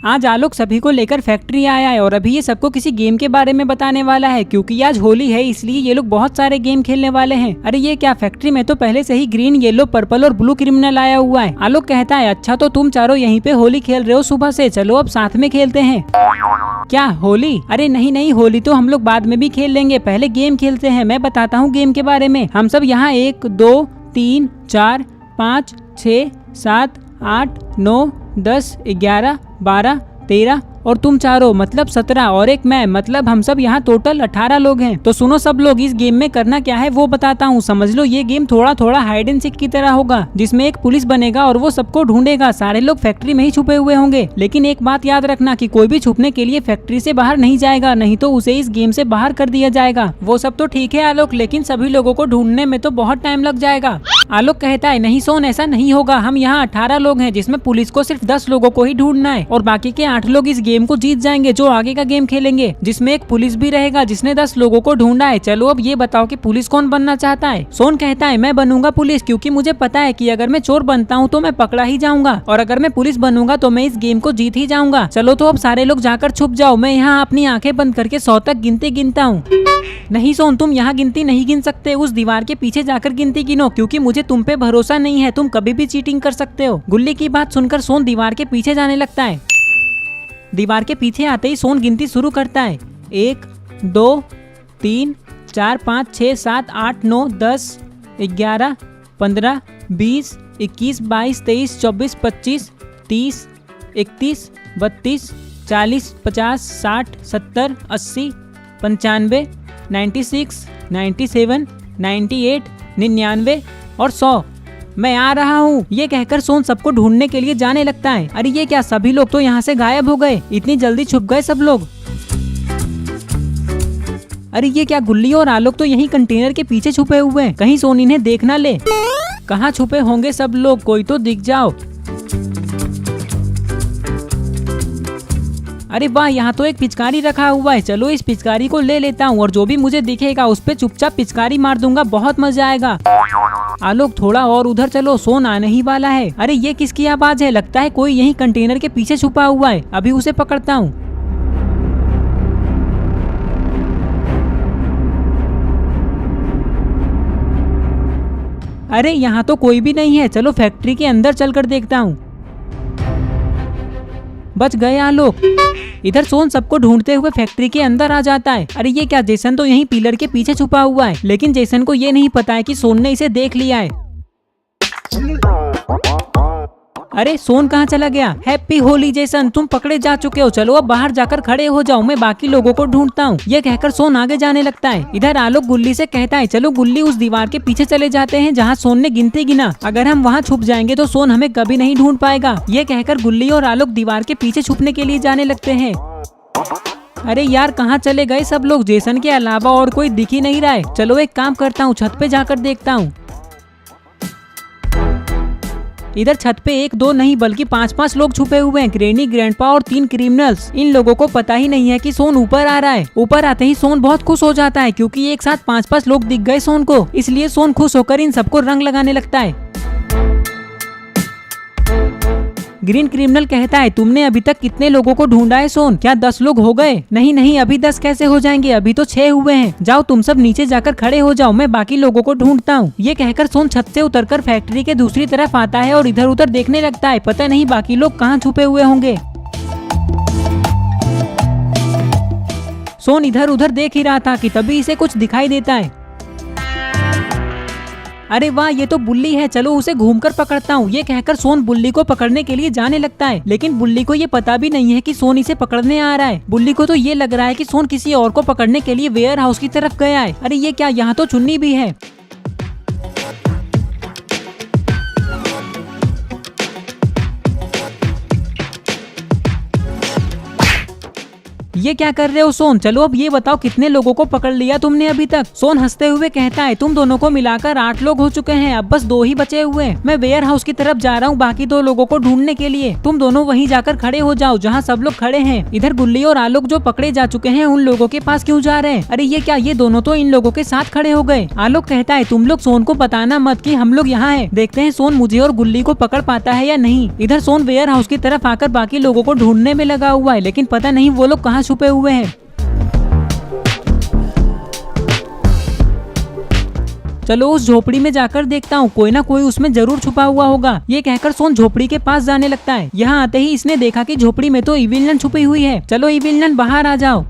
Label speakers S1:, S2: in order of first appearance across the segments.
S1: आज आलोक सभी को लेकर फैक्ट्री आया है और अभी ये सबको किसी गेम के बारे में बताने वाला है, क्योंकि आज होली है इसलिए ये लोग बहुत सारे गेम खेलने वाले हैं। अरे ये क्या, फैक्ट्री में तो पहले से ही ग्रीन, येलो, पर्पल और ब्लू क्रिमिनल आया हुआ है। आलोक कहता है अच्छा तो तुम चारों यहीं पे होली खेल रहे हो सुबह से, चलो अब साथ में खेलते हैं। क्या होली? अरे नहीं नहीं, होली तो हम लोग बाद में भी खेल लेंगे, पहले गेम खेलते हैं। मैं बताता हूँ गेम के बारे में। हम सब यहाँ 1 2 3 4 5 6 7 8 9 10 11 12 13 और तुम चारों मतलब 17 और एक मैं, मतलब हम सब यहाँ टोटल 18 लोग हैं। तो सुनो सब लोग, इस गेम में करना क्या है वो बताता हूँ। समझ लो ये गेम थोड़ा थोड़ा हाइड एंड सीक की तरह होगा, जिसमें एक पुलिस बनेगा और वो सबको ढूंढेगा। सारे लोग फैक्ट्री में ही छुपे हुए होंगे, लेकिन एक बात याद रखना कि कोई भी छुपने के लिए फैक्ट्री से बाहर नहीं जाएगा, नहीं तो उसे इस गेम से बाहर कर दिया जाएगा। वो सब तो ठीक है आलोक, लेकिन सभी लोगों को ढूंढने में तो बहुत टाइम लग जाएगा। आलोक कहता है नहीं सोन, ऐसा नहीं होगा। हम यहाँ 18 लोग हैं, जिसमें पुलिस को सिर्फ 10 लोगों को ही ढूंढना है और बाकी के 8 लोग इस गेम को जीत जाएंगे, जो आगे का गेम खेलेंगे, जिसमें एक पुलिस भी रहेगा जिसने 10 लोगों को ढूंढा है। चलो अब ये बताओ कि पुलिस कौन बनना चाहता है? सोन कहता है मैं बनूंगा पुलिस, क्योंकि मुझे पता है कि अगर मैं चोर बनता हूँ तो मैं पकड़ा ही जाऊंगा, और अगर मैं पुलिस बनूंगा तो मैं इस गेम को जीत ही जाऊंगा। चलो तो अब सारे लोग जाकर छुप जाओ, मैं यहाँ अपनी आंखें बंद करके 100 तक गिनता हूँ। नहीं सोन, तुम यहाँ गिनती नहीं गिन सकते, उस दीवार के पीछे जाकर गिनती गिनो, क्योंकि मुझे तुम पे भरोसा नहीं है, तुम कभी भी चीटिंग कर सकते हो। गुल्ली की बात सुनकर सोन दीवार के पीछे जाने लगता है। दीवार के पीछे आते ही सोन गिनती शुरू करता है। 1 2 3 4 5 6 7 8 9 10 11 15 20 21 22 23 24 25 30 31 32 40 50 60 70 80 95 96 97 98 99 और 100। मैं आ रहा हूँ, ये कहकर सोन सबको ढूंढने के लिए जाने लगता है। अरे ये क्या, सभी लोग तो यहाँ से गायब हो गए, इतनी जल्दी छुप गए सब लोग। अरे ये क्या, गुल्ली और आलोक तो यहीं कंटेनर के पीछे छुपे हुए हैं, कहीं सोन इन्हें देख ना ले। कहाँ छुपे होंगे सब लोग, कोई तो दिख जाओ। अरे वाह, यहाँ तो एक पिचकारी रखा हुआ है, चलो इस पिचकारी को ले लेता हूँ और जो भी मुझे दिखेगा उस पे चुपचाप पिचकारी मार दूंगा, बहुत मजा आएगा। आलोक थोड़ा और उधर चलो, सोन आने ही वाला है। अरे ये किसकी आवाज है? लगता है कोई यहीं कंटेनर के पीछे छुपा हुआ है, अभी उसे पकड़ता हूँ। अरे यहाँ तो कोई भी नहीं है, चलो फैक्ट्री के अंदर चलकर देखता हूँ। बच गए आलोक। इधर सोन सबको ढूंढते हुए फैक्ट्री के अंदर आ जाता है। अरे ये क्या, जेसन तो यहीं पिलर के पीछे छुपा हुआ है, लेकिन जेसन को ये नहीं पता है कि सोन ने इसे देख लिया है। अरे सोन कहाँ चला गया? हैप्पी होली जेसन, तुम पकड़े जा चुके हो, चलो अब बाहर जाकर खड़े हो जाओ, मैं बाकी लोगों को ढूंढता हूँ। ये कहकर सोन आगे जाने लगता है। इधर आलोक गुल्ली से कहता है चलो गुल्ली, उस दीवार के पीछे चले जाते हैं जहाँ सोन ने गिनती गिना, अगर हम वहाँ छुप जाएंगे तो सोन हमें कभी नहीं ढूंढ पाएगा। ये कहकर गुल्ली और आलोक दीवार के पीछे छुपने के लिए जाने लगते हैं। अरे यार कहाँ चले गए सब लोग, जेसन के अलावा और कोई दिख ही नहीं रहा है। चलो एक काम करता हूँ, छत पे जाकर देखता हूँ। इधर छत पे 1 2 नहीं बल्कि 5 लोग छुपे हुए हैं, ग्रैनी, ग्रैंडपा और 3 क्रिमिनल्स। इन लोगों को पता ही नहीं है कि सोन ऊपर आ रहा है। ऊपर आते ही सोन बहुत खुश हो जाता है, क्योंकि एक साथ 5 लोग दिख गए सोन को, इसलिए सोन खुश होकर इन सबको रंग लगाने लगता है। ग्रीन क्रिमिनल कहता है तुमने अभी तक कितने लोगों को ढूंढा है सोन? क्या 10 लोग हो गए? नहीं नहीं, अभी 10 कैसे हो जाएंगे, अभी तो 6 हुए हैं। जाओ तुम सब नीचे जाकर खड़े हो जाओ, मैं बाकी लोगों को ढूंढता हूँ। ये कहकर सोन छत से उतरकर फैक्ट्री के दूसरी तरफ आता है और इधर उधर देखने लगता है, पता नहीं बाकी लोग कहाँ छुपे हुए होंगे। सोन इधर उधर देख ही रहा था कि तभी इसे कुछ दिखाई देता है। अरे वाह, ये तो बुल्ली है, चलो उसे घूमकर पकड़ता हूँ। ये कहकर सोन बुल्ली को पकड़ने के लिए जाने लगता है, लेकिन बुल्ली को ये पता भी नहीं है कि सोन इसे पकड़ने आ रहा है। बुल्ली को तो ये लग रहा है कि सोन किसी और को पकड़ने के लिए वेयर हाउस की तरफ गया है। अरे ये क्या, यहाँ तो चुन्नी भी है। ये क्या कर रहे हो सोन? चलो अब ये बताओ कितने लोगों को पकड़ लिया तुमने अभी तक? सोन हंसते हुए कहता है तुम दोनों को मिलाकर 8 लोग हो चुके हैं, अब बस 2 ही बचे हुए। मैं वेयर हाउस की तरफ जा रहा हूँ बाकी 2 लोगों को ढूंढने के लिए। तुम दोनों वहीं जाकर खड़े हो जाओ जहाँ सब लोग खड़े हैं। इधर गुल्ली और आलोक जो पकड़े जा चुके हैं उन लोगों के पास क्यों जा रहे हैं? अरे ये क्या, ये दोनों तो इन लोगों के साथ खड़े हो गए। आलोक कहता है तुम लोग सोन को बताना मत कि हम लोग यहाँ है। देखते हैं सोन मुझे और गुल्ली को पकड़ पाता है या नहीं। इधर सोन वेयर हाउस की तरफ आकर बाकी लोगों को ढूंढने में लगा हुआ है, लेकिन पता नहीं वो लोग कहाँ छुपे हुए हैं। चलो उस झोपड़ी में जाकर देखता हूँ, कोई ना कोई उसमें जरूर छुपा हुआ होगा। ये कहकर सोन झोपड़ी के पास जाने लगता है। यहाँ आते ही इसने देखा कि झोपड़ी में तो इविल छुपी हुई है। चलो इविल बाहर आ जाओ।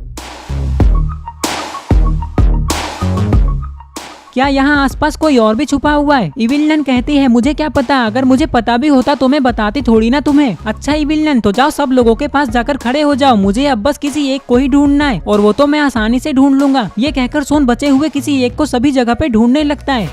S1: क्या यहाँ आसपास कोई और भी छुपा हुआ है? इविल कहती है मुझे क्या पता, अगर मुझे पता भी होता तो मैं बताती थोड़ी ना तुम्हें। अच्छा इविल तो जाओ सब लोगों के पास जाकर खड़े हो जाओ, मुझे अब बस किसी एक को ही ढूंढना है और वो तो मैं आसानी से ढूंढ लूंगा। ये कहकर सोन बचे हुए किसी एक को सभी जगह पे ढूंढने लगता है।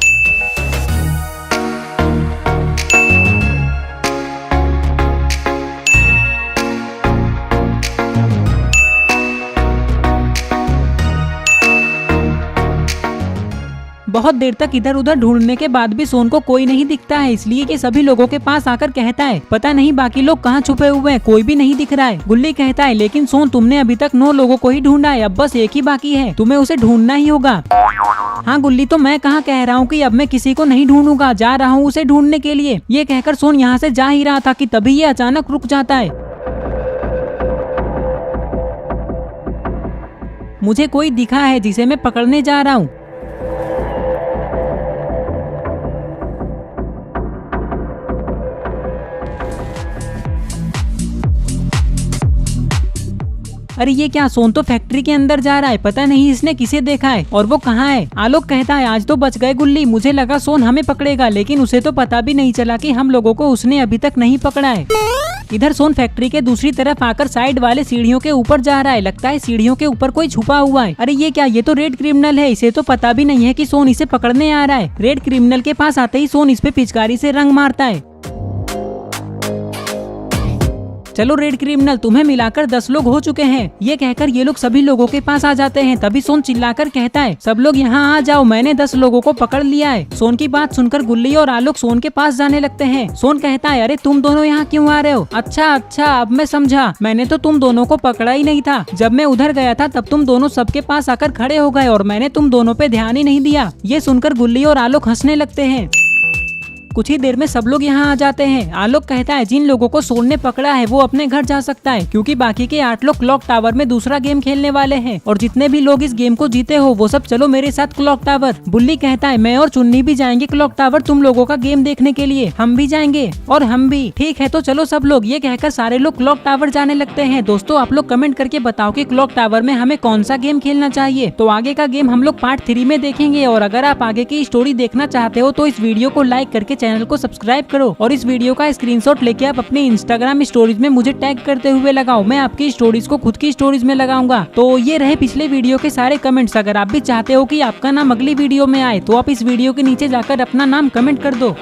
S1: बहुत देर तक इधर उधर ढूंढने के बाद भी सोन को कोई नहीं दिखता है, इसलिए कि सभी लोगों के पास आकर कहता है पता नहीं बाकी लोग कहाँ छुपे हुए हैं, कोई भी नहीं दिख रहा है। गुल्ली कहता है लेकिन सोन तुमने अभी तक 9 लोगों को ही ढूंढा है, अब बस एक ही बाकी है, तुम्हें उसे ढूंढना ही होगा। हाँ गुल्ली, तो मैं कहाँ कह रहा हूँ कि अब मैं किसी को नहीं ढूंढूंगा, जा रहा हूँ उसे ढूंढने के लिए। ये कहकर सोन यहाँ से जा ही रहा था कि तभी ये अचानक रुक जाता है। मुझे कोई दिखा है जिसे मैं पकड़ने जा रहा हूँ। अरे ये क्या, सोन तो फैक्ट्री के अंदर जा रहा है, पता नहीं इसने किसे देखा है और वो कहाँ है। आलोक कहता है आज तो बच गए गुल्ली, मुझे लगा सोन हमें पकड़ेगा, लेकिन उसे तो पता भी नहीं चला कि हम लोगों को उसने अभी तक नहीं पकड़ा है। इधर सोन फैक्ट्री के दूसरी तरफ आकर साइड वाले सीढ़ियों के ऊपर जा रहा है, लगता है सीढ़ियों के ऊपर कोई छुपा हुआ है। अरे ये क्या, ये तो रेड क्रिमिनल है, इसे तो पता भी नहीं है कि सोन इसे पकड़ने आ रहा है। रेड क्रिमिनल के पास आते ही सोन इस पे पिचकारी से रंग मारता है। चलो रेड क्रिमिनल, तुम्हें मिलाकर 10 लोग हो चुके हैं। ये कहकर ये लोग सभी लोगों के पास आ जाते हैं। तभी सोन चिल्लाकर कहता है सब लोग यहाँ आ जाओ, मैंने 10 लोगों को पकड़ लिया है। सोन की बात सुनकर गुल्ली और आलोक सोन के पास जाने लगते हैं। सोन कहता है अरे तुम दोनों यहाँ क्यों आ रहे हो? अच्छा अब मैं समझा, मैंने तो तुम दोनों को पकड़ा ही नहीं था। जब मैं उधर गया था तब तुम दोनों सबके पास आकर खड़े हो गए और मैंने तुम दोनों पे ध्यान ही नहीं दिया। ये सुनकर गुल्ली और आलोक हंसने लगते हैं। कुछ ही देर में सब लोग यहाँ आ जाते हैं। आलोक कहता है जिन लोगों को सोन ने पकड़ा है वो अपने घर जा सकता है, क्योंकि बाकी के 8 लोग क्लॉक टावर में दूसरा गेम खेलने वाले हैं और जितने भी लोग इस गेम को जीते हो वो सब चलो मेरे साथ क्लॉक टावर। बुल्ली कहता है मैं और चुन्नी भी जाएंगे क्लॉक टावर तुम लोगों का गेम देखने के लिए। हम भी जाएंगे और हम भी। ठीक है तो चलो सब लोग। ये कहकर सारे लोग क्लॉक टावर जाने लगते हैं। दोस्तों आप लोग कमेंट करके बताओ कि क्लॉक टावर में हमें कौन सा गेम खेलना चाहिए। तो आगे का गेम हम लोग पार्ट 3 में देखेंगे और अगर आप आगे की स्टोरी देखना चाहते हो तो इस वीडियो को लाइक करके चैनल को सब्सक्राइब करो और इस वीडियो का स्क्रीनशॉट लेके आप अपने इंस्टाग्राम स्टोरीज में मुझे टैग करते हुए लगाओ। मैं आपकी स्टोरीज को खुद की स्टोरीज में लगाऊंगा। तो ये रहे पिछले वीडियो के सारे कमेंट्स। अगर आप भी चाहते हो कि आपका नाम अगली वीडियो में आए तो आप इस वीडियो के नीचे जाकर अपना नाम कमेंट कर दो।